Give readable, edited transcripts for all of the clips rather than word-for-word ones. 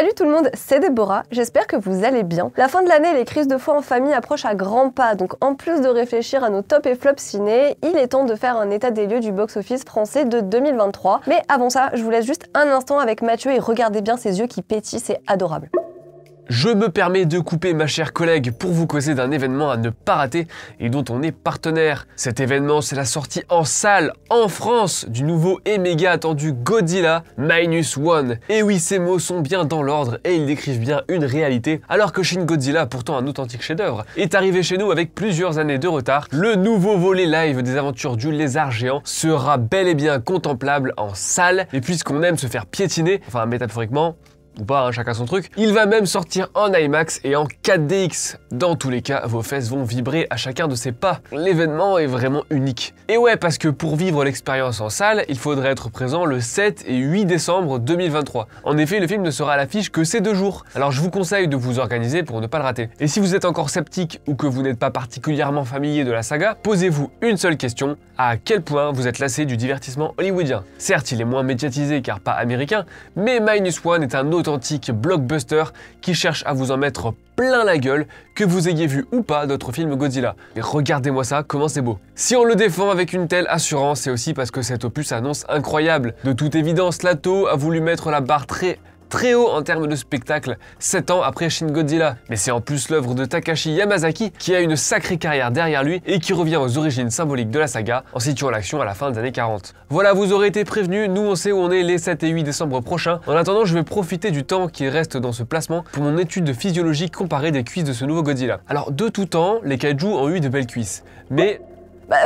Salut tout le monde, c'est Déborah, j'espère que vous allez bien. La fin de l'année, les crises de foi en famille approchent à grands pas, donc en plus de réfléchir à nos top et flops ciné, il est temps de faire un état des lieux du box-office français de 2023. Mais avant ça, je vous laisse juste un instant avec Mathieu et regardez bien ses yeux qui pétillent, c'est adorable. Je me permets de couper ma chère collègue pour vous causer d'un événement à ne pas rater et dont on est partenaire. Cet événement, c'est la sortie en salle, en France, du nouveau et méga attendu Godzilla Minus One. Et oui, ces mots sont bien dans l'ordre et ils décrivent bien une réalité, alors que Shin Godzilla, pourtant un authentique chef-d'œuvre, est arrivé chez nous avec plusieurs années de retard. Le nouveau volet live des aventures du lézard géant sera bel et bien contemplable en salle, et puisqu'on aime se faire piétiner, enfin métaphoriquement, ou pas, hein, chacun son truc. Il va même sortir en IMAX et en 4DX. Dans tous les cas, vos fesses vont vibrer à chacun de ses pas. L'événement est vraiment unique. Et ouais, parce que pour vivre l'expérience en salle, il faudrait être présent le 7 et 8 décembre 2023. En effet, le film ne sera à l'affiche que ces 2 jours. Alors je vous conseille de vous organiser pour ne pas le rater. Et si vous êtes encore sceptique ou que vous n'êtes pas particulièrement familier de la saga, posez-vous une seule question: à quel point vous êtes lassé du divertissement hollywoodien? Certes, il est moins médiatisé car pas américain, mais Minus One est un authentique blockbuster qui cherche à vous en mettre plein la gueule, que vous ayez vu ou pas d'autres films Godzilla. Et regardez-moi ça, comment c'est beau. Si on le défend avec une telle assurance, c'est aussi parce que cet opus s'annonce incroyable. De toute évidence, Lato a voulu mettre la barre très haut en termes de spectacle, 7 ans après Shin Godzilla. Mais c'est en plus l'œuvre de Takashi Yamazaki qui a une sacrée carrière derrière lui et qui revient aux origines symboliques de la saga en situant l'action à la fin des années 40. Voilà, vous aurez été prévenus, nous on sait où on est les 7 et 8 décembre prochains. En attendant, je vais profiter du temps qui reste dans ce placement pour mon étude de physiologie comparée des cuisses de ce nouveau Godzilla. Alors de tout temps, les kaiju ont eu de belles cuisses, mais...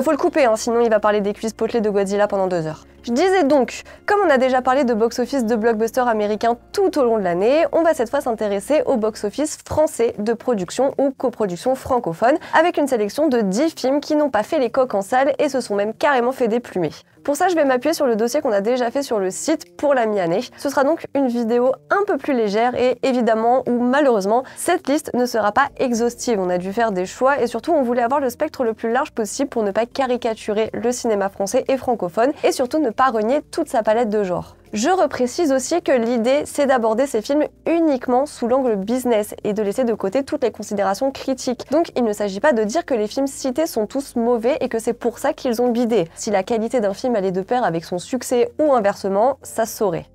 Faut le couper, hein, sinon il va parler des cuisses potelées de Godzilla pendant 2 heures. Je disais donc, comme on a déjà parlé de box-office de blockbusters américains tout au long de l'année, on va cette fois s'intéresser au box-office français de production ou coproduction francophone, avec une sélection de 10 films qui n'ont pas fait les coques en salle et se sont même carrément fait déplumer. Pour ça, je vais m'appuyer sur le dossier qu'on a déjà fait sur le site pour la mi-année. Ce sera donc une vidéo un peu plus légère et évidemment, ou malheureusement, cette liste ne sera pas exhaustive. On a dû faire des choix et surtout, on voulait avoir le spectre le plus large possible pour ne pas caricaturer le cinéma français et francophone et surtout ne pas renier toute sa palette de genres. Je reprécise aussi que l'idée, c'est d'aborder ces films uniquement sous l'angle business et de laisser de côté toutes les considérations critiques. Donc il ne s'agit pas de dire que les films cités sont tous mauvais et que c'est pour ça qu'ils ont bidé. Si la qualité d'un film allait de pair avec son succès ou inversement, ça se saurait.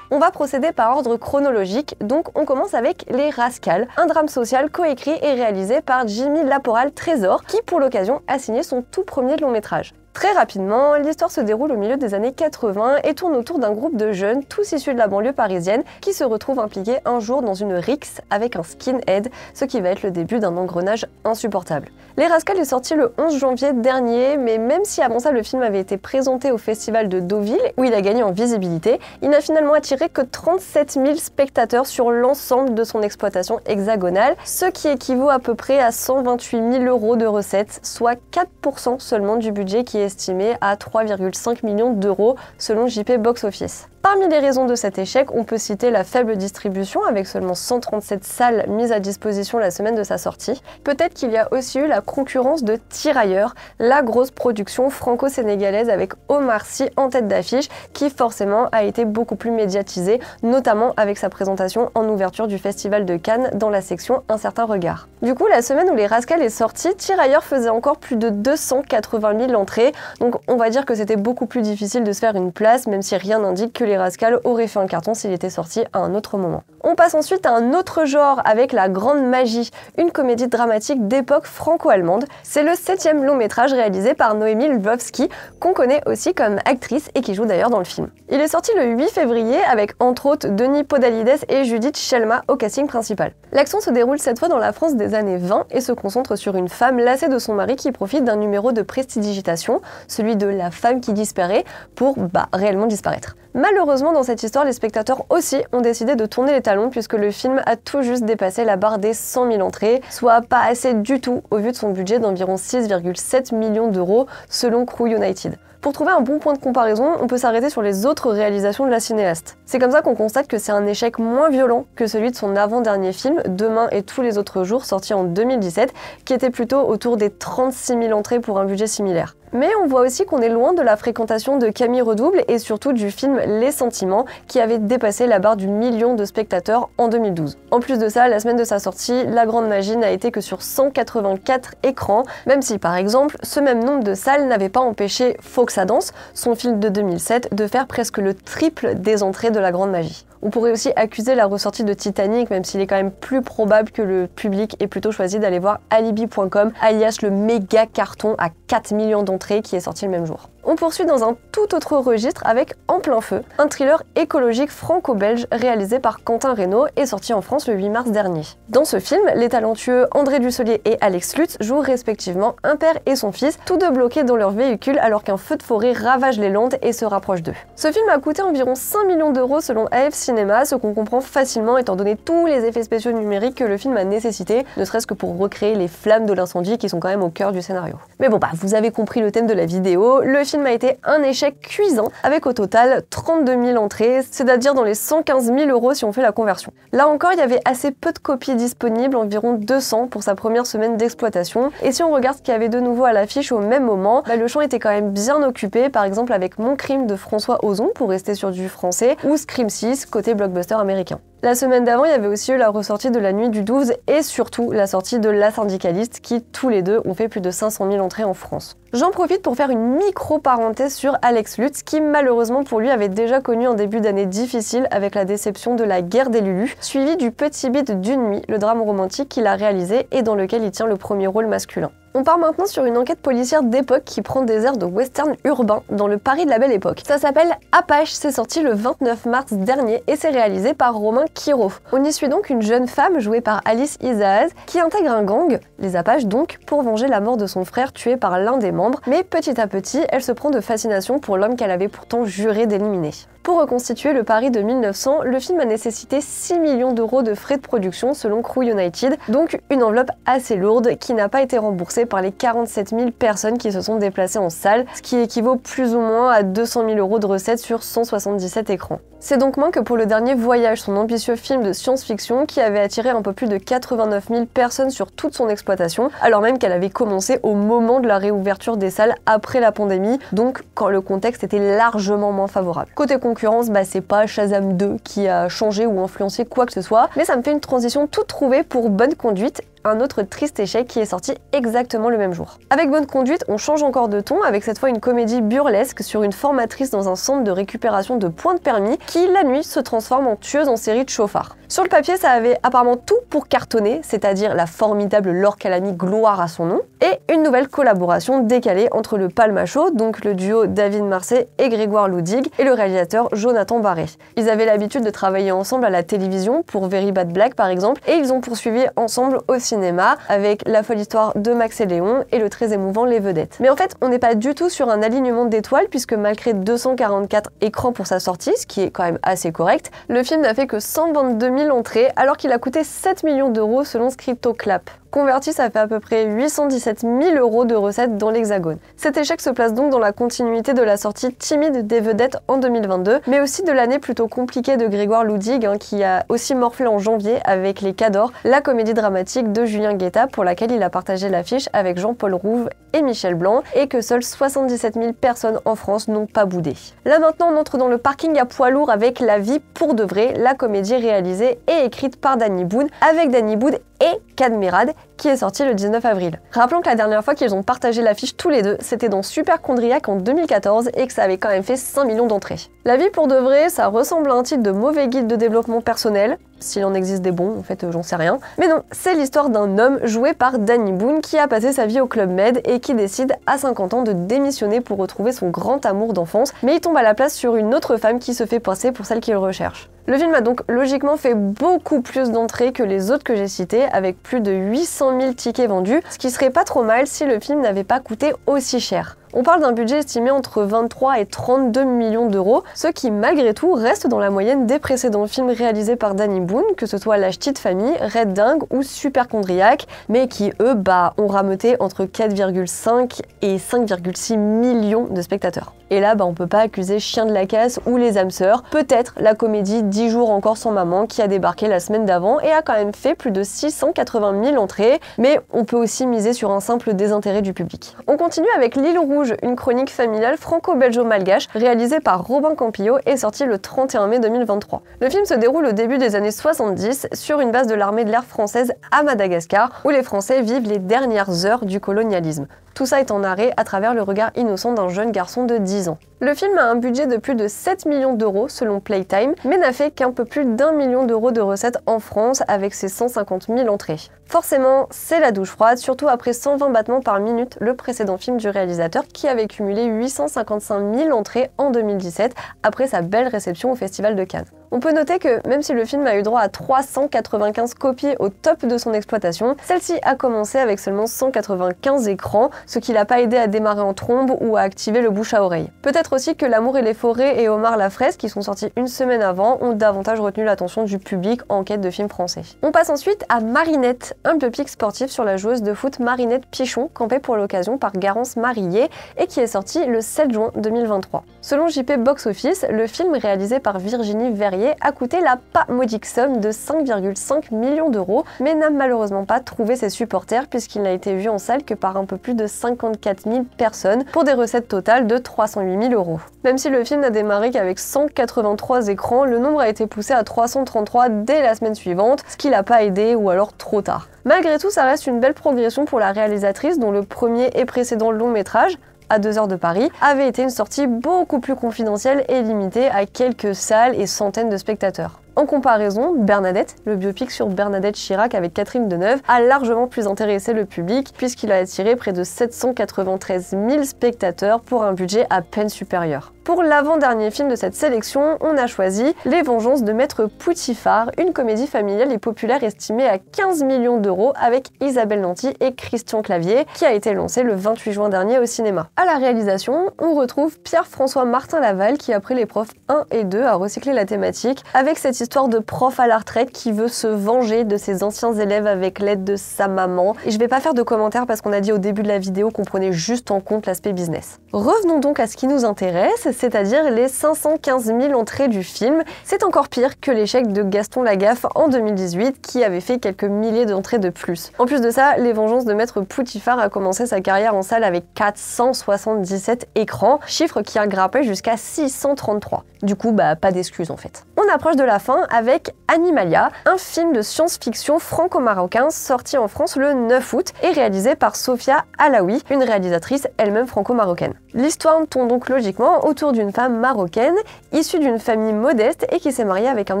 On va procéder par ordre chronologique, donc on commence avec Les Rascals, un drame social coécrit et réalisé par Jimmy Laporal-Trésor, qui pour l'occasion a signé son tout premier long métrage. Très rapidement, l'histoire se déroule au milieu des années 80 et tourne autour d'un groupe de jeunes, tous issus de la banlieue parisienne, qui se retrouvent impliqués un jour dans une rixe avec un skinhead, ce qui va être le début d'un engrenage insupportable. Les Rascals est sorti le 11 janvier dernier, mais même si avant ça le film avait été présenté au festival de Deauville, où il a gagné en visibilité, il n'a finalement attiré que 37 000 spectateurs sur l'ensemble de son exploitation hexagonale, ce qui équivaut à peu près à 128 000 € de recettes, soit 4% seulement du budget qui est estimé à 3,5 millions d'euros selon JP Box Office. Parmi les raisons de cet échec, on peut citer la faible distribution avec seulement 137 salles mises à disposition la semaine de sa sortie. Peut-être qu'il y a aussi eu la concurrence de Tirailleurs, la grosse production franco-sénégalaise avec Omar Sy en tête d'affiche qui forcément a été beaucoup plus médiatisée, notamment avec sa présentation en ouverture du Festival de Cannes dans la section Un certain regard. Du coup, la semaine où Les Rascals est sorti, Tirailleurs faisait encore plus de 280 000 entrées, donc on va dire que c'était beaucoup plus difficile de se faire une place, même si rien n'indique que Les Rascals aurait fait un carton s'il était sorti à un autre moment. On passe ensuite à un autre genre avec La Grande Magie, une comédie dramatique d'époque franco-allemande. C'est le 7e long métrage réalisé par Noémie Lvovsky, qu'on connaît aussi comme actrice et qui joue d'ailleurs dans le film. Il est sorti le 8 février avec entre autres Denis Podalides et Judith Shelma au casting principal. L'action se déroule cette fois dans la France des années 20 et se concentre sur une femme lassée de son mari qui profite d'un numéro de prestidigitation, celui de la femme qui disparaît, pour réellement disparaître. Malheureusement, dans cette histoire, les spectateurs aussi ont décidé de tourner les talons puisque le film a tout juste dépassé la barre des 100 000 entrées, soit pas assez du tout au vu de son budget d'environ 6,7 millions d'euros selon Crew United. Pour trouver un bon point de comparaison, on peut s'arrêter sur les autres réalisations de la cinéaste. C'est comme ça qu'on constate que c'est un échec moins violent que celui de son avant-dernier film, Demain et tous les autres jours, sorti en 2017, qui était plutôt autour des 36 000 entrées pour un budget similaire. Mais on voit aussi qu'on est loin de la fréquentation de Camille Redouble et surtout du film Les Sentiments, qui avait dépassé la barre du million de spectateurs en 2012. En plus de ça, la semaine de sa sortie, La Grande Magie n'a été que sur 184 écrans, même si par exemple, ce même nombre de salles n'avait pas empêché Faut que ça danse, son film de 2007, de faire presque le triple des entrées de La Grande Magie. On pourrait aussi accuser la ressortie de Titanic, même s'il est quand même plus probable que le public ait plutôt choisi d'aller voir Alibi.com, alias le méga carton à 4 millions d'entrées qui est sorti le même jour. On poursuit dans un tout autre registre avec En plein feu, un thriller écologique franco-belge réalisé par Quentin Reynaud et sorti en France le 8 mars dernier. Dans ce film, les talentueux André Dussolier et Alex Lutz jouent respectivement un père et son fils, tous deux bloqués dans leur véhicule alors qu'un feu de forêt ravage les Landes et se rapproche d'eux. Ce film a coûté environ 5 millions d'euros selon AF Cinéma, ce qu'on comprend facilement étant donné tous les effets spéciaux numériques que le film a nécessité, ne serait-ce que pour recréer les flammes de l'incendie qui sont quand même au cœur du scénario. Mais bon vous avez compris le thème de la vidéo, le film a été un échec cuisant avec au total 32 000 entrées, c'est-à-dire dans les 115 000 euros si on fait la conversion. Là encore, il y avait assez peu de copies disponibles, environ 200 pour sa première semaine d'exploitation, et si on regarde ce qu'il y avait de nouveau à l'affiche au même moment, le champ était quand même bien occupé, par exemple avec Mon crime de François Ozon pour rester sur du français, ou Scream 6 côté blockbuster américain. La semaine d'avant, il y avait aussi eu la ressortie de La Nuit du 12 et surtout la sortie de La Syndicaliste qui, tous les deux, ont fait plus de 500 000 entrées en France. J'en profite pour faire une micro-parenthèse sur Alex Lutz qui, malheureusement pour lui, avait déjà connu un début d'année difficile avec la déception de La Guerre des Lulus, suivi du Petit Bide d'une nuit, le drame romantique qu'il a réalisé et dans lequel il tient le premier rôle masculin. On part maintenant sur une enquête policière d'époque qui prend des airs de western urbain dans le Paris de la Belle Époque. Ça s'appelle Apache, c'est sorti le 29 mars dernier et c'est réalisé par Romain Quiro. On y suit donc une jeune femme jouée par Alice Isaac qui intègre un gang, les Apaches donc, pour venger la mort de son frère tué par l'un des membres, mais petit à petit, elle se prend de fascination pour l'homme qu'elle avait pourtant juré d'éliminer. Pour reconstituer le Paris de 1900, le film a nécessité 6 millions d'euros de frais de production selon Crew United, donc une enveloppe assez lourde qui n'a pas été remboursée par les 47 000 personnes qui se sont déplacées en salle, ce qui équivaut plus ou moins à 200 000 euros de recettes sur 177 écrans. C'est donc moins que pour Le Dernier Voyage, son ambitieux film de science-fiction qui avait attiré un peu plus de 89 000 personnes sur toute son exploitation, alors même qu'elle avait commencé au moment de la réouverture des salles après la pandémie, donc quand le contexte était largement moins favorable. Côté concurrence, c'est pas Shazam 2 qui a changé ou influencé quoi que ce soit, mais ça me fait une transition toute trouvée pour Bonne Conduite, un autre triste échec qui est sorti exactement le même jour. Avec Bonne Conduite, on change encore de ton, avec cette fois une comédie burlesque sur une formatrice dans un centre de récupération de points de permis qui, la nuit, se transforme en tueuse en série de chauffards. Sur le papier, ça avait apparemment tout pour cartonner, c'est-à-dire la formidable Laure Calamy, gloire à son nom, et une nouvelle collaboration décalée entre le Palmacho, donc le duo David Marsay et Grégoire Loudig, et le réalisateur Jonathan Barré. Ils avaient l'habitude de travailler ensemble à la télévision, pour Very Bad Black par exemple, et ils ont poursuivi ensemble au cinéma, avec La folle histoire de Max et Léon et le très émouvant Les Vedettes. Mais en fait, on n'est pas du tout sur un alignement d'étoiles, puisque malgré 244 écrans pour sa sortie, ce qui est quand même assez correct, le film n'a fait que 122 000 entrées, alors qu'il a coûté 7 millions d'euros selon Scriptoclap. Converti, ça fait à peu près 817 000 euros de recettes dans l'Hexagone. Cet échec se place donc dans la continuité de la sortie timide des Vedettes en 2022, mais aussi de l'année plutôt compliquée de Grégoire Loudig, qui a aussi morflé en janvier avec Les Cadors, la comédie dramatique de Julien Guetta pour laquelle il a partagé l'affiche avec Jean-Paul Rouve et Michel Blanc, et que seules 77 000 personnes en France n'ont pas boudé. Là maintenant, on entre dans le parking à poids lourd avec La vie pour de vrai, la comédie réalisée et écrite par Danny Boone, avec Danny Boone et Cadmerade, qui est sorti le 19 avril. Rappelons que la dernière fois qu'ils ont partagé l'affiche tous les deux, c'était dans Superchondriac en 2014 et que ça avait quand même fait 5 millions d'entrées. La vie pour de vrai, ça ressemble à un titre de mauvais guide de développement personnel, s'il en existe des bons, en fait j'en sais rien. Mais non, c'est l'histoire d'un homme joué par Danny Boone qui a passé sa vie au Club Med et qui décide à 50 ans de démissionner pour retrouver son grand amour d'enfance, mais il tombe à la place sur une autre femme qui se fait passer pour celle qu'il recherche. Le film a donc logiquement fait beaucoup plus d'entrées que les autres que j'ai cités, avec plus de 800 000 tickets vendus, ce qui serait pas trop mal si le film n'avait pas coûté aussi cher. On parle d'un budget estimé entre 23 et 32 millions d'euros, ce qui malgré tout reste dans la moyenne des précédents films réalisés par Danny Boone, que ce soit La Ch'tite Famille, Red Dingue ou Superchondriac, mais qui eux ont rameuté entre 4,5 et 5,6 millions de spectateurs. Et là, on peut pas accuser Chien de la Casse ou Les âmes sœurs, peut-être la comédie 10 jours encore sans maman qui a débarqué la semaine d'avant et a quand même fait plus de 680 000 entrées, mais on peut aussi miser sur un simple désintérêt du public. On continue avec L'Île Rouge, une chronique familiale franco-belgeo-malgache réalisée par Robin Campillo et sortie le 31 mai 2023. Le film se déroule au début des années 70 sur une base de l'armée de l'air française à Madagascar où les Français vivent les dernières heures du colonialisme. Tout ça est en arrêt à travers le regard innocent d'un jeune garçon de 10 ans. Le film a un budget de plus de 7 millions d'euros selon Playtime, mais n'a fait qu'un peu plus d'1 million d'euros de recettes en France avec ses 150 000 entrées. Forcément, c'est la douche froide, surtout après 120 battements par minute, le précédent film du réalisateur qui avait cumulé 855 000 entrées en 2017 après sa belle réception au Festival de Cannes. On peut noter que même si le film a eu droit à 395 copies au top de son exploitation, celle-ci a commencé avec seulement 195 écrans, ce qui l'a pas aidé à démarrer en trombe ou à activer le bouche à oreille. Peut-être aussi que L'amour et les forêts et Omar la fraise, qui sont sortis une semaine avant, ont davantage retenu l'attention du public en quête de films français. On passe ensuite à Marinette, un biopic sportif sur la joueuse de foot Marinette Pichon, campée pour l'occasion par Garance Marillier et qui est sorti le 7 juin 2023. Selon JP Box Office, le film réalisé par Virginie Verrier a coûté la pas modique somme de 5,5 millions d'euros, mais n'a malheureusement pas trouvé ses supporters puisqu'il n'a été vu en salle que par un peu plus de 54 000 personnes pour des recettes totales de 308 000 euros. Même si le film n'a démarré qu'avec 183 écrans, le nombre a été poussé à 333 dès la semaine suivante, ce qui l'a pas aidé ou alors trop tard. Malgré tout, ça reste une belle progression pour la réalisatrice dont le premier et précédent long métrage, à 2 heures de Paris, avait été une sortie beaucoup plus confidentielle et limitée à quelques salles et centaines de spectateurs. En comparaison, Bernadette, le biopic sur Bernadette Chirac avec Catherine Deneuve, a largement plus intéressé le public puisqu'il a attiré près de 793 000 spectateurs pour un budget à peine supérieur. Pour l'avant-dernier film de cette sélection, on a choisi Les Vengeances de Maître Poutifard, une comédie familiale et populaire estimée à 15 millions d'euros avec Isabelle Nanty et Christian Clavier, qui a été lancée le 28 juin dernier au cinéma. À la réalisation, on retrouve Pierre-François Martin-Laval qui, après les profs 1 et 2, a recyclé la thématique avec cette histoire de prof à la retraite qui veut se venger de ses anciens élèves avec l'aide de sa maman. Et je vais pas faire de commentaires parce qu'on a dit au début de la vidéo qu'on prenait juste en compte l'aspect business. Revenons donc à ce qui nous intéresse, c'est-à-dire les 515 000 entrées du film. C'est encore pire que l'échec de Gaston Lagaffe en 2018 qui avait fait quelques milliers d'entrées de plus. En plus de ça, Les Vengeances de Maître Poutifard a commencé sa carrière en salle avec 477 écrans, chiffre qui a grimpé jusqu'à 633. Du coup, pas d'excuses en fait. On approche de la fin avec Animalia, un film de science-fiction franco-marocain sorti en France le 9 août et réalisé par Sophia Alaoui, une réalisatrice elle-même franco-marocaine. L'histoire tourne donc logiquement autour d'une femme marocaine issue d'une famille modeste et qui s'est mariée avec un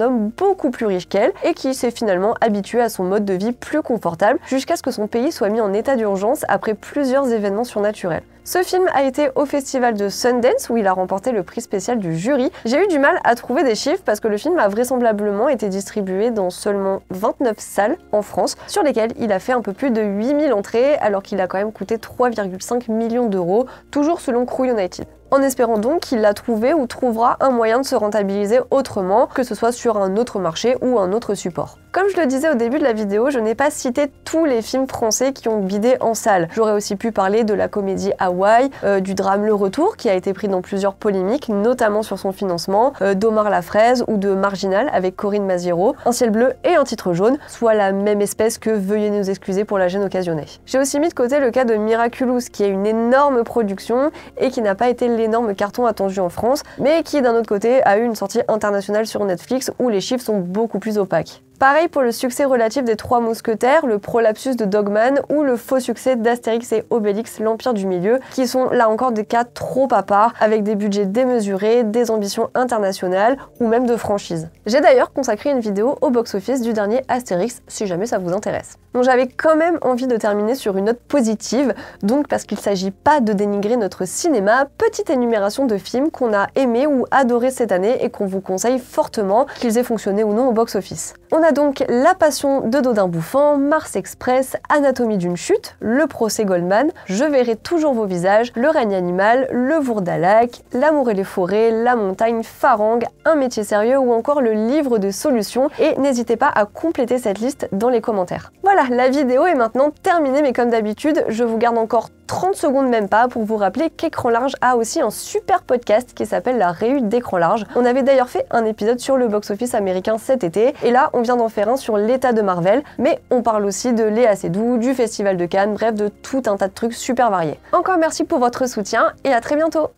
homme beaucoup plus riche qu'elle et qui s'est finalement habituée à son mode de vie plus confortable jusqu'à ce que son pays soit mis en état d'urgence après plusieurs événements surnaturels. Ce film a été au festival de Sundance où il a remporté le prix spécial du jury. J'ai eu du mal à trouver des chiffres parce que le film a vraisemblablement été distribué dans seulement 29 salles en France, sur lesquelles il a fait un peu plus de 8000 entrées alors qu'il a quand même coûté 3,5 millions d'euros, toujours selon Crew United. En espérant donc qu'il a trouvé ou trouvera un moyen de se rentabiliser autrement, que ce soit sur un autre marché ou un autre support. Comme je le disais au début de la vidéo, je n'ai pas cité tous les films français qui ont bidé en salle. J'aurais aussi pu parler de la comédie Hawaï, du drame Le Retour, qui a été pris dans plusieurs polémiques, notamment sur son financement, d'Omar la fraise ou de Marginal avec Corinne Maziero, Un ciel bleu et Un titre jaune, soit la même espèce que Veuillez nous excuser pour la gêne occasionnée. J'ai aussi mis de côté le cas de Miraculous, qui est une énorme production et qui n'a pas été l'énorme carton attendu en France, mais qui d'un autre côté a eu une sortie internationale sur Netflix où les chiffres sont beaucoup plus opaques. Pareil pour le succès relatif des Trois Mousquetaires, le prolapsus de Dogman ou le faux succès d'Astérix et Obélix, l'Empire du Milieu, qui sont là encore des cas trop à part, avec des budgets démesurés, des ambitions internationales ou même de franchise. J'ai d'ailleurs consacré une vidéo au box-office du dernier Astérix, si jamais ça vous intéresse. Donc j'avais quand même envie de terminer sur une note positive, donc parce qu'il ne s'agit pas de dénigrer notre cinéma, petite énumération de films qu'on a aimés ou adorés cette année et qu'on vous conseille fortement, qu'ils aient fonctionné ou non au box-office. On a donc La Passion de Dodin Bouffant, Mars Express, Anatomie d'une chute, Le procès Goldman, Je verrai toujours vos visages, Le règne animal, Le Vourdalac, L'amour et les forêts, La montagne, Farang, Un métier sérieux ou encore Le livre de solutions, et n'hésitez pas à compléter cette liste dans les commentaires. Voilà, la vidéo est maintenant terminée, mais comme d'habitude, je vous garde encore 30 secondes même pas pour vous rappeler qu'Écran Large a aussi un super podcast qui s'appelle La Réu d'Écran Large. On avait d'ailleurs fait un épisode sur le box-office américain cet été, et là on vient d'en faire un sur l'état de Marvel, mais on parle aussi de Léa Seydoux, du Festival de Cannes, bref de tout un tas de trucs super variés. Encore merci pour votre soutien et à très bientôt.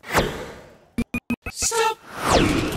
Stop.